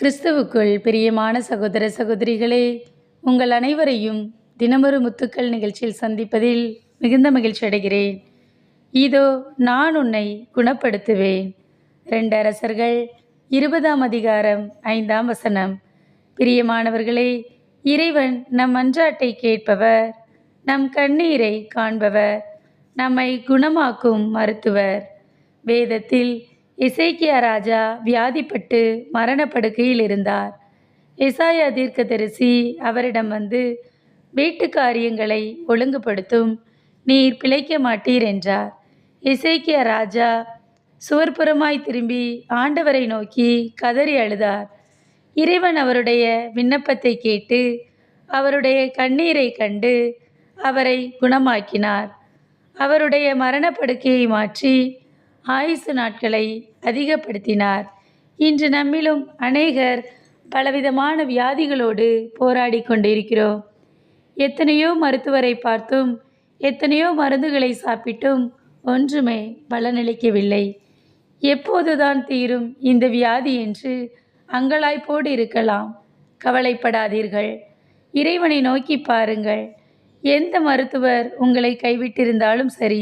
கிறிஸ்துவுக்குள் பிரியமான சகோதர சகோதரிகளே, உங்கள் அனைவரையும் தினமொரு முத்துக்கள் நிகழ்ச்சியில் சந்திப்பதில் மிகுந்த மகிழ்ச்சி அடைகிறேன். இதோ நான் உன்னை குணப்படுத்துவேன். 2 அரசர்கள் 20ஆம் அதிகாரம் 5ஆம் வசனம். பிரியமானவர்களே, இறைவன் நம் மன்றாட்டை கேட்பவர், நம் கண்ணீரை காண்பவர், நம்மை குணமாக்கும் மருத்துவர். வேதத்தில் எசேக்கியா ராஜா வியாதிப்பட்டு மரணப்படுக்கையில் இருந்தார். எசாயா தீர்க்கதரிசி அவரிடம் வந்து, வீட்டு காரியங்களை ஒழுங்குபடுத்தும், நீர் பிழைக்க மாட்டீர் என்றார். எசேக்கியா ராஜா சுவர்புறமாய் திரும்பி ஆண்டவரை நோக்கி கதறி அழுதார். இறைவன் அவருடைய விண்ணப்பத்தை கேட்டு அவருடைய கண்ணீரை கண்டு அவரை குணமாக்கினார். அவருடைய மரணப்படுக்கையை மாற்றி ஆயுசு நாட்களை அதிகப்படுத்தினார். இன்று நம்மிலும் அநேகர் பலவிதமான வியாதிகளோடு போராடி கொண்டிருக்கிறோம். எத்தனையோ மருத்துவரை பார்த்தும் எத்தனையோ மருந்துகளை சாப்பிட்டும் ஒன்றுமே பலனளிக்கவில்லை. எப்போதுதான் தீரும் இந்த வியாதி என்று அங்கலாய்ப்போடு இருக்கலாம். கவலைப்படாதீர்கள், இறைவனை நோக்கி பாருங்கள். எந்த மருத்துவர் உங்களை கைவிட்டிருந்தாலும் சரி,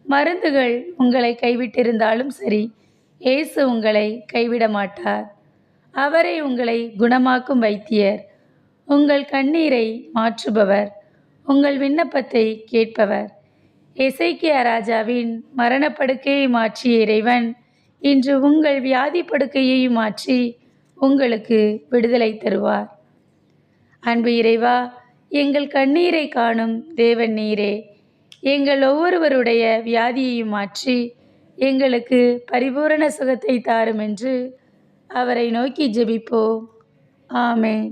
மருந்துகள் உங்களை கைவிட்டிருந்தாலும் சரி, இயேசு உங்களை கைவிட மாட்டார். அவரே உங்களை குணமாக்கும் வைத்தியர், உங்கள் கண்ணீரை மாற்றுபவர், உங்கள் விண்ணப்பத்தை கேட்பவர். எசேக்கியா ராஜாவின் மரணப்படுக்கையை மாற்றிய இறைவன் இன்று உங்கள் வியாதி படுக்கையையும் மாற்றி உங்களுக்கு விடுதலை தருவார். அன்பு இறைவா, எங்கள் கண்ணீரை காணும் தேவன் நீரே. எங்கள் ஒவ்வொருவருடைய வியாதியையும் மாற்றி எங்களுக்கு பரிபூரண சுகத்தை தாரும் என்று அவரை நோக்கி ஜெபிப்போம். ஆமென்.